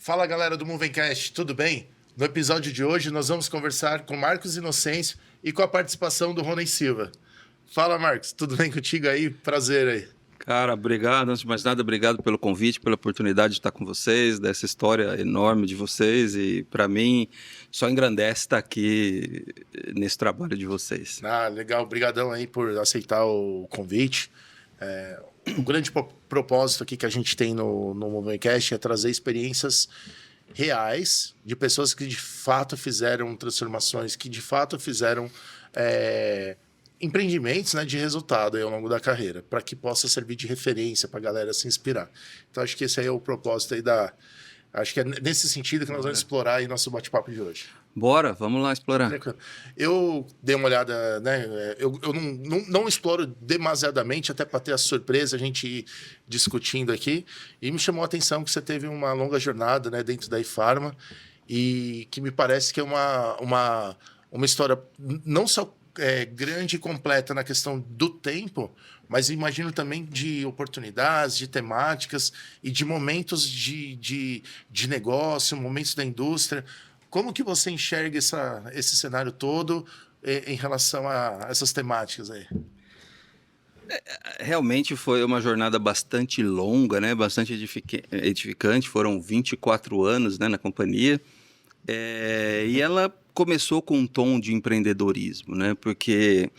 Fala galera do Movencast, tudo bem? No episódio de hoje nós vamos conversar com Marcos Inocêncio e com a participação do Rony Silva. Fala Marcos, tudo bem contigo aí? Prazer aí. Cara, obrigado. Antes de mais nada, obrigado pelo convite, pela oportunidade de estar com vocês, dessa história enorme de vocês e, para mim, só engrandece estar aqui nesse trabalho de vocês. Legal. Obrigadão aí por aceitar o convite. O grande propósito aqui que a gente tem no Movencast é trazer experiências reais de pessoas que de fato fizeram transformações, que de fato fizeram empreendimentos, né, de resultado aí ao longo da carreira, para que possa servir de referência para a galera se inspirar. Então, acho que esse aí é o propósito aí Acho que é nesse sentido que nós vamos explorar aí nosso bate-papo de hoje. Bora, vamos lá explorar. Eu dei uma olhada, né? Eu não exploro demasiadamente, até para ter a surpresa, a gente ir discutindo aqui. E me chamou a atenção que você teve uma longa jornada, né, dentro da iPharma, e que me parece que é uma história não só grande e completa na questão do tempo, mas imagino também de oportunidades, de temáticas e de momentos de negócio, momentos da indústria. Como que você enxerga esse cenário todo em relação a essas temáticas aí? Realmente foi uma jornada bastante longa, né? Bastante edificante. Foram 24 anos, né, na companhia. E ela começou com um tom de empreendedorismo, né? Porque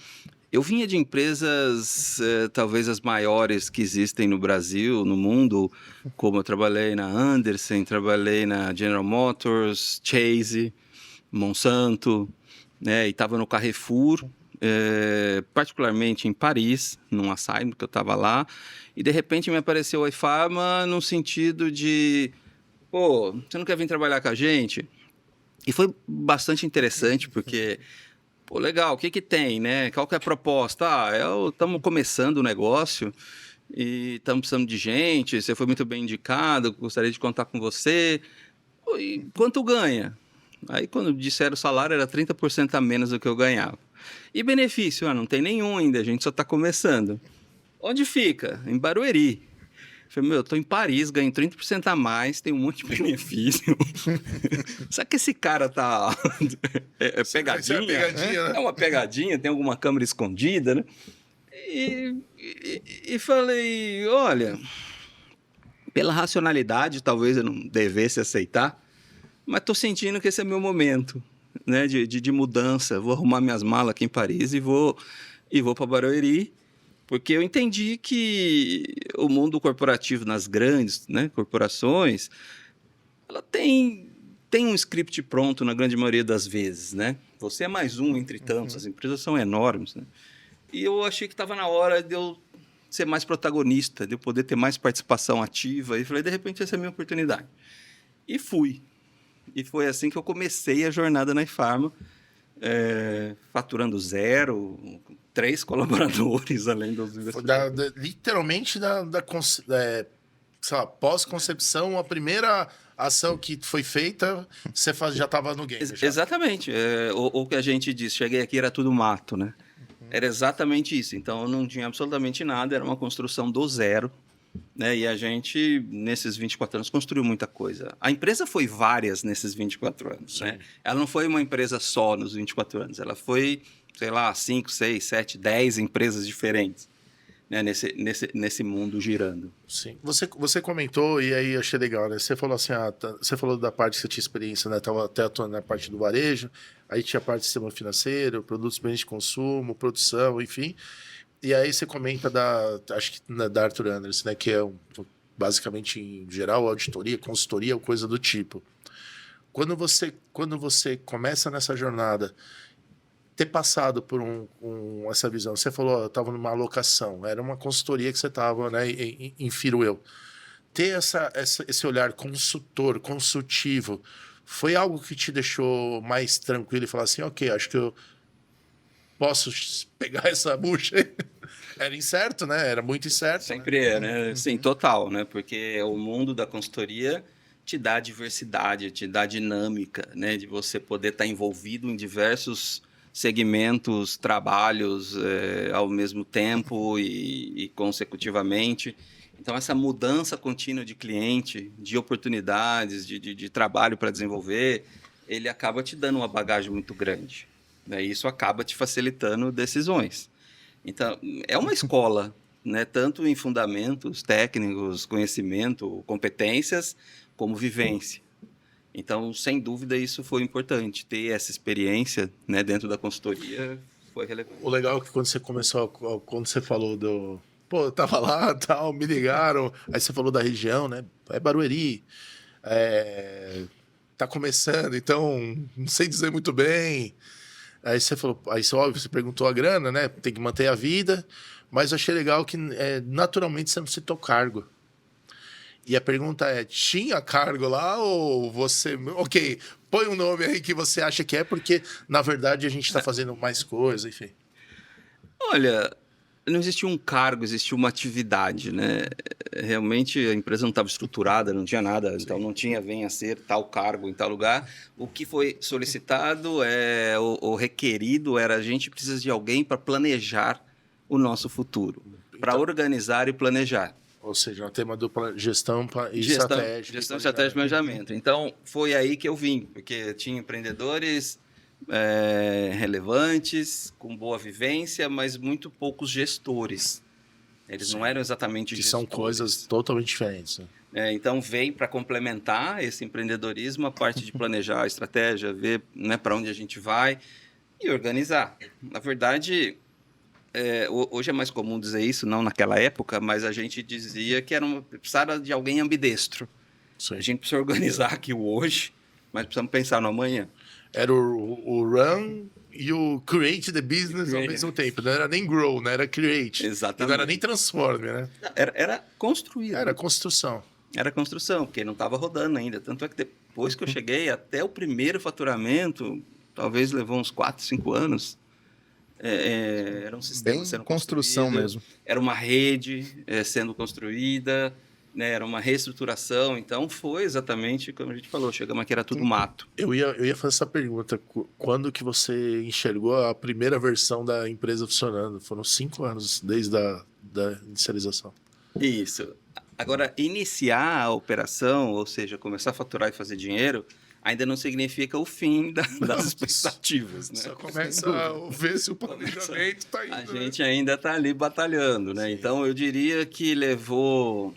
eu vinha de empresas, talvez as maiores que existem no Brasil, no mundo, como eu trabalhei na Andersen, trabalhei na General Motors, Chase, Monsanto, né? E estava no Carrefour, particularmente em Paris, num assignment que eu estava lá, e de repente me apareceu a iPharma no sentido de, pô, você não quer vir trabalhar com a gente? E foi bastante interessante, porque, pô, legal, o que tem, né? Qual que é a proposta? Estamos começando o negócio e estamos precisando de gente, você foi muito bem indicado, gostaria de contar com você. Pô, e quanto ganha? Aí, quando disseram o salário, era 30% a menos do que eu ganhava. E benefício? Não tem nenhum ainda, a gente só está começando. Onde fica? Em Barueri. Falei, eu tô em Paris, ganho 30% a mais, tem um monte de benefício. Será que esse cara tá... pegadinha? É pegadinha, né? É uma pegadinha, tem alguma câmera escondida, né? E falei, olha, pela racionalidade, talvez eu não devesse aceitar, mas tô sentindo que esse é meu momento, né, de mudança. Vou arrumar minhas malas aqui em Paris e vou para Barueri. Porque eu entendi que o mundo corporativo nas grandes, né, corporações, ela tem um script pronto na grande maioria das vezes, né? Você é mais um entre tantos, as empresas são enormes, né? E eu achei que estava na hora de eu ser mais protagonista, de eu poder ter mais participação ativa. E falei, de repente, essa é a minha oportunidade. E fui. E foi assim que eu comecei a jornada na iPharma, faturando 0, 3 colaboradores, além dos investidores. Literalmente sei lá, pós-concepção, a primeira ação que foi feita, você já estava no game. Já. Exatamente. O que a gente disse, cheguei aqui, era tudo mato, né? Era exatamente isso. Então, eu não tinha absolutamente nada, era uma construção do zero. Né? E a gente, nesses 24 anos, construiu muita coisa. A empresa foi várias nesses 24 anos. Né? Ela não foi uma empresa só nos 24 anos. Ela foi, sei lá, 5, 6, 7, 10 empresas diferentes, né? nesse mundo girando. Sim. Você comentou, e aí eu achei legal, né? Você falou assim, você falou da parte que você tinha experiência, né? Estava até atuando na parte do varejo, aí tinha a parte do sistema financeiro, produtos, bens de consumo, produção, enfim. E aí você comenta acho que da Arthur Andersen, né, que é basicamente, em geral, auditoria, consultoria, coisa do tipo. Quando você começa nessa jornada, ter passado por essa visão, você falou, eu estava numa alocação, era uma consultoria que você estava, né, em Firuel. Ter esse olhar consultivo, foi algo que te deixou mais tranquilo e falar assim, ok, acho que eu posso pegar essa bucha aí? Era incerto, né? Era muito incerto. Sempre né? né? Sim, total, né? Porque o mundo da consultoria te dá diversidade, te dá dinâmica, né? De você poder estar envolvido em diversos segmentos, trabalhos ao mesmo tempo e consecutivamente. Então, essa mudança contínua de cliente, de oportunidades, de trabalho para desenvolver, ele acaba te dando uma bagagem muito grande. Né? E isso acaba te facilitando decisões. Então, é uma escola, né? Tanto em fundamentos técnicos, conhecimento, competências, como vivência. Então, sem dúvida, isso foi importante. Ter essa experiência, né, dentro da consultoria foi relevante. O legal é que quando você começou, quando você falou do... Pô, eu tava lá, tal, me ligaram. Aí você falou da região, né? É Barueri. Tá começando, então não sei dizer muito bem. Aí você falou, aí óbvio, você perguntou a grana, né? Tem que manter a vida. Mas eu achei legal que naturalmente você não citou cargo. E a pergunta é: tinha cargo lá ou você. Ok, põe um nome aí que você acha que é, porque na verdade a gente está fazendo mais coisa, enfim. Olha, não existia um cargo, existia uma atividade, né? Realmente a empresa não estava estruturada, não tinha nada, então não tinha venha a ser tal cargo em tal lugar. O que foi solicitado, o requerido era a gente precisa de alguém para planejar o nosso futuro, para Então, organizar e planejar. ou seja, o tema do gestão e Gestão, estratégia. gestão, estratégia e planejamento. Então, foi aí que eu vim, porque tinha empreendedores relevantes, com boa vivência, mas muito poucos gestores. Eles Sim. não eram exatamente Que gestores. são coisas totalmente diferentes. Né? Então, veio para complementar esse empreendedorismo a parte de planejar a estratégia, ver, né, para onde a gente vai e organizar. Na verdade, hoje é mais comum dizer isso, não naquela época, mas a gente dizia que precisava de alguém ambidestro. Sim. A gente precisa organizar aqui o hoje, mas precisamos pensar no amanhã. Era o run e o create the business ao mesmo tempo. Não era nem grow, né? Era create. Exatamente. E não era nem transforme, né? Era construir. Era construção. Era construção, porque não estava rodando ainda. Tanto é que depois que eu cheguei, até o primeiro faturamento, talvez levou uns 4, 5 anos. Era um sistema Bem sendo construção mesmo. Era uma rede sendo construída, né? Era uma reestruturação. Então, foi exatamente como a gente falou. Chegamos aqui, era tudo mato. Eu ia fazer essa pergunta. Quando que você enxergou a primeira versão da empresa funcionando? Foram 5 anos desde da inicialização. Isso. Agora, iniciar a operação, ou seja, começar a faturar e fazer dinheiro, ainda não significa o fim das expectativas, né? Só começa a ver se o planejamento está indo. A gente ainda está ali batalhando, né? Sim. Então, eu diria que levou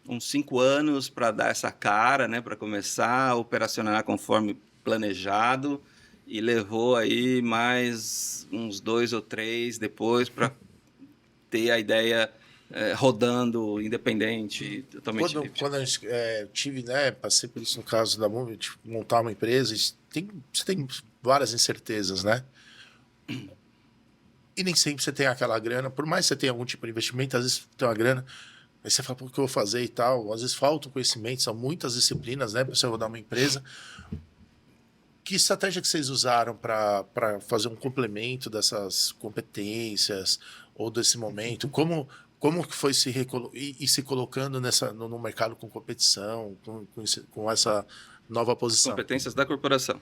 uns 5 anos para dar essa cara, né? Para começar a operacionar conforme planejado, e levou aí mais uns 2 ou 3 depois para ter a ideia rodando, independente, totalmente livre. Quando a gente tive, né, passei por isso no caso da Movit, tipo, montar uma empresa, você tem várias incertezas, né? E nem sempre você tem aquela grana, por mais que você tenha algum tipo de investimento, às vezes tem uma grana, aí você fala, pô, o que eu vou fazer e tal, às vezes falta conhecimento, são muitas disciplinas, né, para você rodar uma empresa. Que estratégia que vocês usaram para fazer um complemento dessas competências ou desse momento? Como que foi se colocando no mercado com competição, com essa nova posição? Competências da corporação.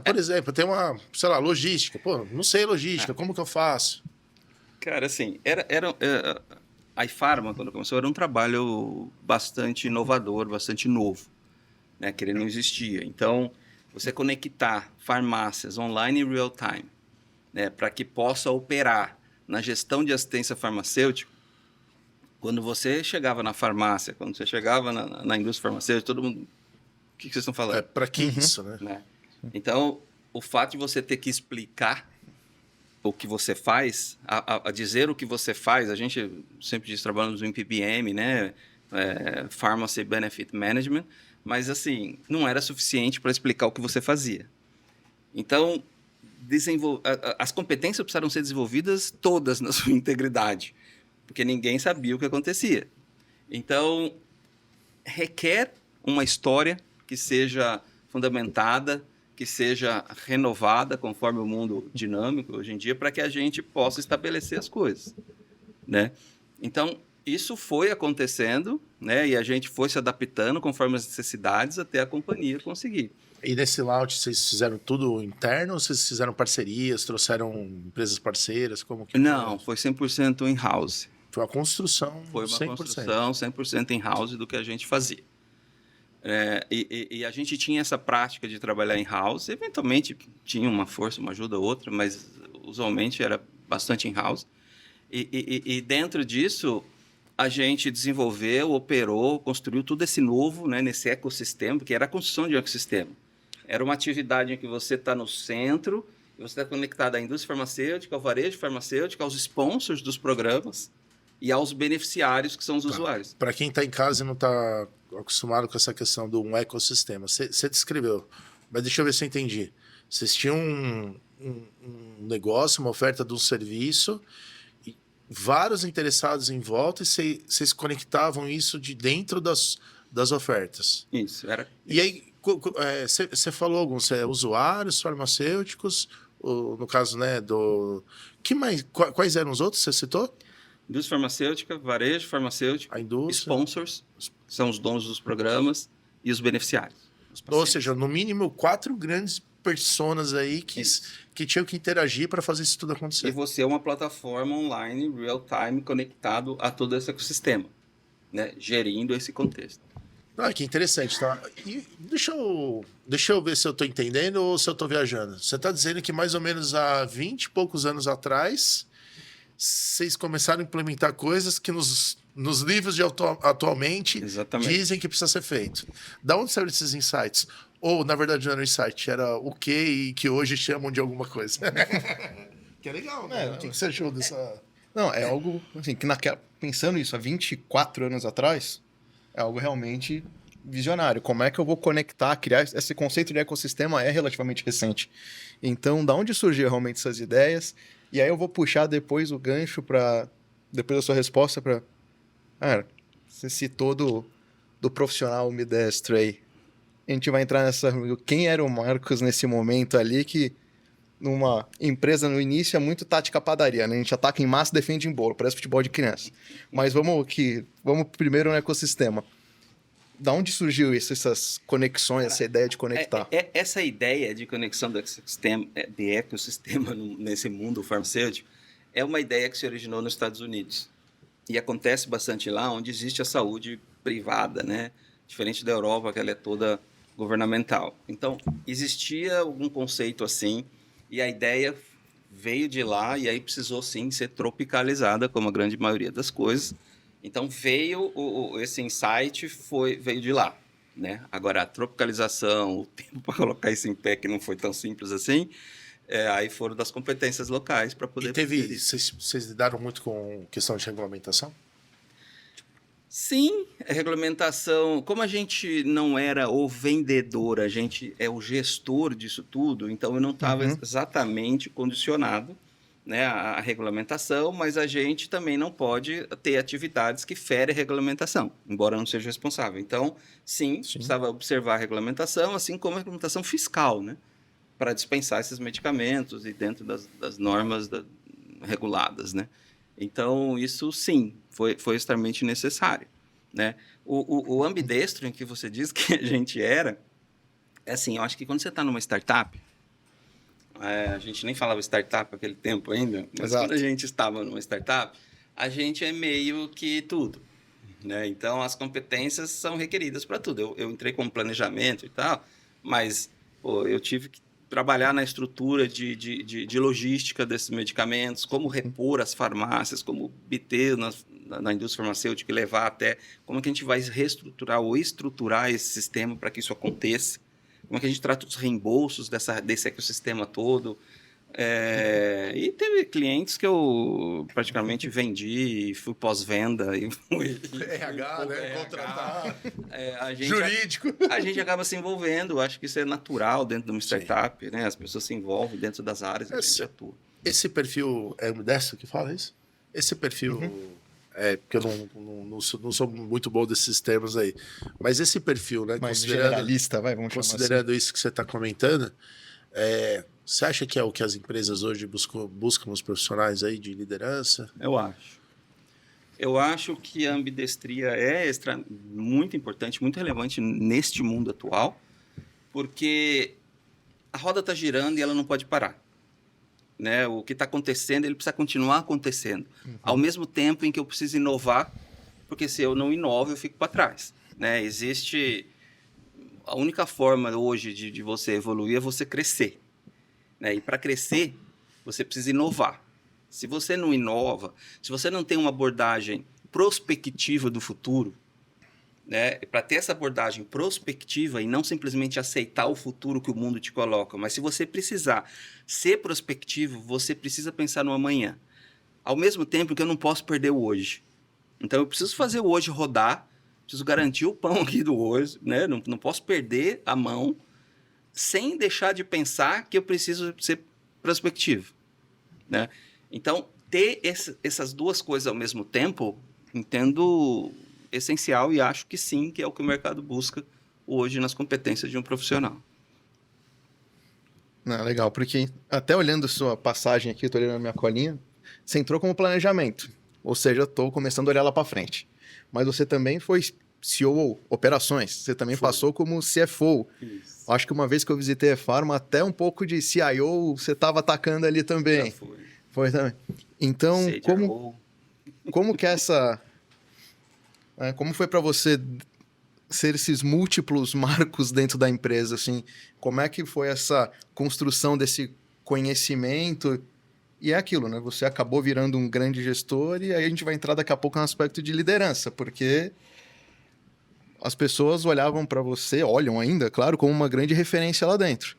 Por exemplo, tem uma, sei lá, logística. Pô, não sei logística, como que eu faço? Cara, assim, a iPharma, quando começou, era um trabalho bastante inovador, bastante novo, né, que ele não existia. Então, você conectar farmácias online e real time, né, para que possa operar na gestão de assistência farmacêutica. Quando você chegava na farmácia, quando você chegava na indústria farmacêutica, todo mundo... O que vocês estão falando? Para que isso, né? Então, o fato de você ter que explicar o que você faz, a dizer o que você faz, a gente sempre diz, trabalhamos no PBM, né? Pharmacy Benefit Management, mas assim, não era suficiente para explicar o que você fazia. Então, as competências precisaram ser desenvolvidas todas na sua integridade, porque ninguém sabia o que acontecia. Então, requer uma história que seja fundamentada, que seja renovada conforme o mundo dinâmico hoje em dia, para que a gente possa estabelecer as coisas, né? Então, isso foi acontecendo, né? E a gente foi se adaptando conforme as necessidades até a companhia conseguir. E nesse launch, vocês fizeram tudo interno ou vocês fizeram parcerias, trouxeram empresas parceiras? Como que Não, foi 100% in-house. Foi uma construção Foi uma 100%. construção 100% in-house do que a gente fazia. E a gente tinha essa prática de trabalhar in-house. Eventualmente tinha uma força, uma ajuda ou outra, mas usualmente era bastante in-house. E dentro disso, a gente desenvolveu, operou, construiu tudo esse novo, né, nesse ecossistema, que era a construção de um ecossistema. Era uma atividade em que você está no centro, e você está conectado à indústria farmacêutica, ao varejo farmacêutico, aos sponsors dos programas e aos beneficiários, que são os usuários. Para quem está em casa e não está acostumado com essa questão de um ecossistema, você descreveu, mas deixa eu ver se eu entendi. Vocês tinham um negócio, uma oferta de um serviço, e vários interessados em volta, e vocês conectavam isso de dentro das ofertas. Isso, era. E aí, você falou alguns usuários farmacêuticos, no caso, né, que mais, quais eram os outros que você citou? Indústria farmacêutica, varejo farmacêutico, A indústria, sponsors, que são os donos dos programas, e os beneficiários. Ou seja, no mínimo 4 grandes personas aí que tinham que interagir para fazer isso tudo acontecer. E você é uma plataforma online, real-time, conectado a todo esse ecossistema, né, gerindo esse contexto. Ah, que interessante, tá? E deixa eu ver se eu estou entendendo ou se eu estou viajando. Você está dizendo que mais ou menos há 20 e poucos anos atrás, vocês começaram a implementar coisas que nos livros de atualmente Exatamente. dizem que precisa ser feito. Da onde saíram esses insights? Ou, na verdade, não era um insight, era o que e que hoje chamam de alguma coisa. Que é legal, né? O que você achou dessa... Não, é algo assim, que pensando isso há 24 anos atrás, é algo realmente visionário. Como é que eu vou conectar, criar esse conceito de ecossistema é relativamente recente. Então, da onde surgiu realmente essas ideias? E aí eu vou puxar depois o gancho para depois da sua resposta para você citou do profissional midestre aí. A gente vai entrar nessa... Quem era o Marcos nesse momento ali que numa empresa no início é muito tática padaria, né? A gente ataca em massa e defende em bolo, parece futebol de criança. Mas vamos primeiro no ecossistema. Da onde surgiu isso, essas conexões, essa ideia de conectar? Essa ideia de conexão do ecossistema nesse mundo farmacêutico é uma ideia que se originou nos Estados Unidos. E acontece bastante lá, onde existe a saúde privada, né? Diferente da Europa, que ela é toda governamental. Então, existia algum conceito assim, e a ideia veio de lá, e aí precisou, sim, ser tropicalizada, como a grande maioria das coisas. Então, esse insight veio de lá, né? Agora, a tropicalização, o tempo para colocar isso em pé, que não foi tão simples assim, aí foram das competências locais para poder... E vocês lidaram muito com questão de regulamentação? Sim, a regulamentação, como a gente não era o vendedor, a gente é o gestor disso tudo, então eu não estava exatamente condicionado, né, à regulamentação, mas a gente também não pode ter atividades que ferem a regulamentação, embora não seja responsável. Então, sim, precisava observar a regulamentação, assim como a regulamentação fiscal, né, para dispensar esses medicamentos e dentro das normas reguladas, né. Então, isso sim, foi extremamente necessário, né? O ambidestro em que você diz que a gente era, é assim, eu acho que quando você está numa startup, a gente nem falava startup naquele tempo ainda, mas quando a gente estava numa startup, a gente é meio que tudo, né? Então, as competências são requeridas para tudo. Eu entrei com planejamento e tal, mas eu tive que trabalhar na estrutura de logística desses medicamentos, como repor as farmácias, como obter na indústria farmacêutica e levar até... Como que a gente vai reestruturar ou estruturar esse sistema para que isso aconteça? Como é que a gente trata os reembolsos desse ecossistema todo? E teve clientes que eu praticamente vendi, fui pós-venda. RH, né? Contratar. Jurídico. A gente acaba se envolvendo. Acho que isso é natural dentro de uma startup, né? As pessoas se envolvem dentro das áreas que a gente atua. Esse perfil é o Modesto que fala isso? Esse perfil... porque eu não sou muito bom desses termos aí. Mas esse perfil, né? Mais generalista, vamos chamar considerando isso que você está comentando, você acha que é o que as empresas hoje buscam nos profissionais aí de liderança? Eu acho. Eu acho que a ambidestria é muito importante, muito relevante neste mundo atual, porque a roda está girando e ela não pode parar. né? O que está acontecendo, ele precisa continuar acontecendo. Ao mesmo tempo em que eu preciso inovar, porque se eu não inovo, eu fico para trás, né? Existe... A única forma hoje de você evoluir é você crescer, né? E para crescer, você precisa inovar. Se você não inova, se você não tem uma abordagem prospectiva do futuro, né? Para ter essa abordagem prospectiva e não simplesmente aceitar o futuro que o mundo te coloca, mas se você precisar ser prospectivo, você precisa pensar no amanhã. Ao mesmo tempo que eu não posso perder o hoje. Então, eu preciso fazer o hoje rodar, preciso garantir o pão aqui do hoje, né? Não posso perder a mão sem deixar de pensar que eu preciso ser prospectivo, né? Então, ter essas duas coisas ao mesmo tempo, entendo essencial e acho que sim, que é o que o mercado busca hoje nas competências de um profissional. Legal, porque até olhando sua passagem aqui, estou olhando a minha colinha, você entrou como planejamento, ou seja, eu estou começando a olhar lá para frente. Mas você também foi CEO, operações, você também passou como CFO. Isso. Acho que uma vez que eu visitei a Pharma, até um pouco de CIO você estava atacando ali também. Já foi. Foi também. Então, como que essa... Como foi para você ser esses múltiplos marcos dentro da empresa, assim? Como é que foi essa construção desse conhecimento? E é aquilo, né? Você acabou virando um grande gestor e aí a gente vai entrar daqui a pouco no aspecto de liderança, porque as pessoas olhavam para você, olham ainda, claro, como uma grande referência lá dentro.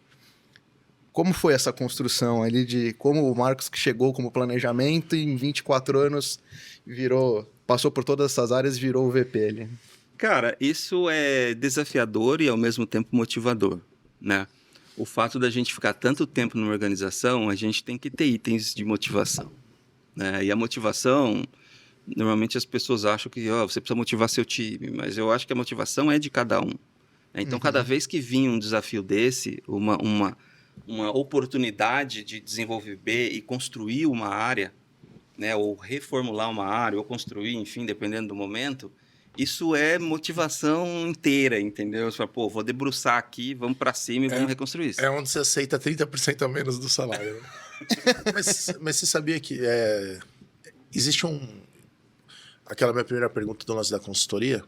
Como foi essa construção ali de como o Marcos que chegou como planejamento e em 24 anos passou por todas essas áreas e virou o VP ali? Cara, isso é desafiador e ao mesmo tempo motivador, né? O fato da gente ficar tanto tempo numa organização, a gente tem que ter itens de motivação, né? E a motivação, normalmente as pessoas acham que você precisa motivar seu time, mas eu acho que a motivação é de cada um. Então, cada vez que vinha um desafio desse, uma oportunidade de desenvolver e construir uma área, né? Ou reformular uma área, ou construir, enfim, dependendo do momento, isso é motivação inteira, entendeu? Você fala, pô, vou debruçar aqui, vamos para cima e vamos reconstruir isso. É onde você aceita 30% a menos do salário. Né? mas você sabia que existe aquela minha primeira pergunta do lance da consultoria,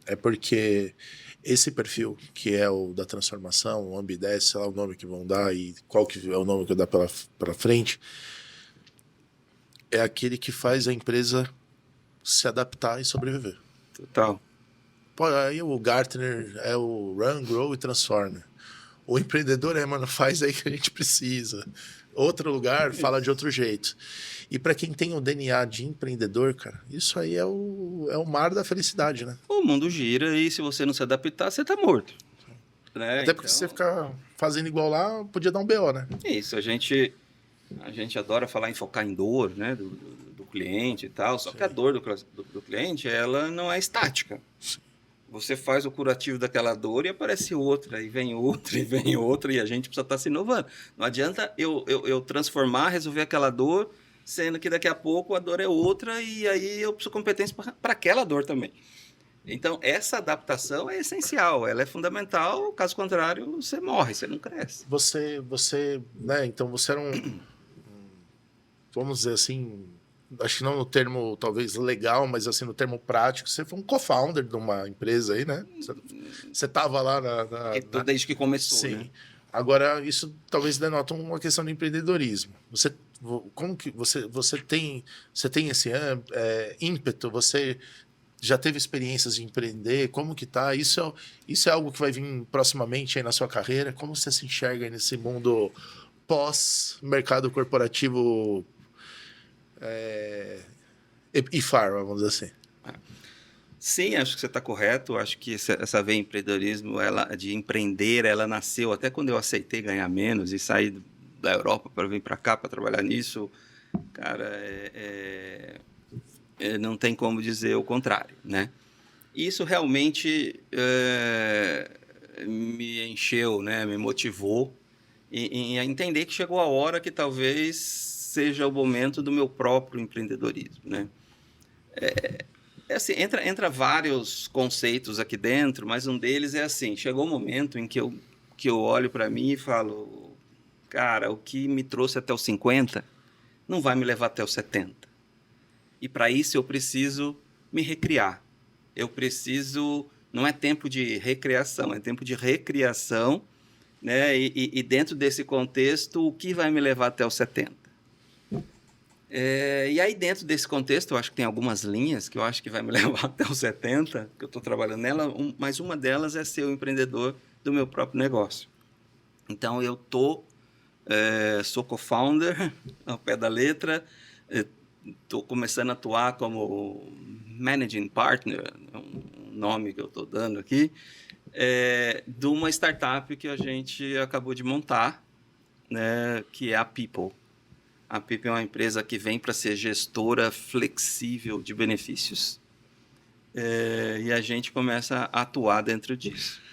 é porque esse perfil, que é o da transformação, o Ambidesce, sei lá o nome que vão dar e qual que é o nome que eu dar pela frente, é aquele que faz a empresa se adaptar e sobreviver. Total. Pô, aí o Gartner é o Run, Grow e Transforma. O empreendedor mano, faz aí que a gente precisa. Outro lugar fala de outro jeito. E para quem tem o DNA de empreendedor, cara, isso aí é o mar da felicidade, né? O mundo gira e se você não se adaptar, você tá morto. Né? Até porque se você ficar fazendo igual lá, podia dar um BO, né? Isso, a gente adora falar em focar em dor, né, do cliente e tal, só que a dor do cliente, ela não é estática. Você faz o curativo daquela dor e aparece outra, e vem outra, e vem outra, e a gente precisa estar se inovando. Não adianta eu transformar, resolver aquela dor, sendo que daqui a pouco a dor é outra, e aí eu preciso de competência para aquela dor também. Então, essa adaptação é essencial, ela é fundamental, caso contrário, você morre, você não cresce. Você né, então você era vamos dizer assim, acho que não no termo talvez legal, mas assim no termo prático, você foi um co-founder de uma empresa aí, né? Você estava lá desde que começou, sim. Né? Agora, isso talvez denota uma questão de empreendedorismo. Como que você tem esse ímpeto? Você já teve experiências de empreender? Como que tá? Isso é algo que vai vir proximamente aí na sua carreira? Como você se enxerga nesse mundo pós-mercado corporativo e farma, vamos dizer assim? Sim, acho que você está correto. Acho que essa veia empreendedorismo, de empreender, ela nasceu até quando eu aceitei ganhar menos e sair da Europa para vir para cá para trabalhar nisso. Cara, não tem como dizer o contrário, né? Isso realmente me encheu, né? Me motivou em entender que chegou a hora que talvez seja o momento do meu próprio empreendedorismo, né? Assim, entra vários conceitos aqui dentro, mas um deles é assim, chegou o momento em que eu olho para mim e falo, cara, o que me trouxe até os 50 não vai me levar até os 70. E para isso eu preciso me recriar. Eu preciso... Não é tempo de recreação, é tempo de recriação, né? E dentro desse contexto, o que vai me levar até os 70? E aí, dentro desse contexto, eu acho que tem algumas linhas que eu acho que vai me levar até os 70, que eu estou trabalhando nela, mas uma delas é ser o empreendedor do meu próprio negócio. Então, eu sou co-founder, ao pé da letra, estou começando a atuar como managing partner, um nome que eu estou dando aqui, de uma startup que a gente acabou de montar, né, que é a People. A People é uma empresa que vem para ser gestora flexível de benefícios. E a gente começa a atuar dentro disso.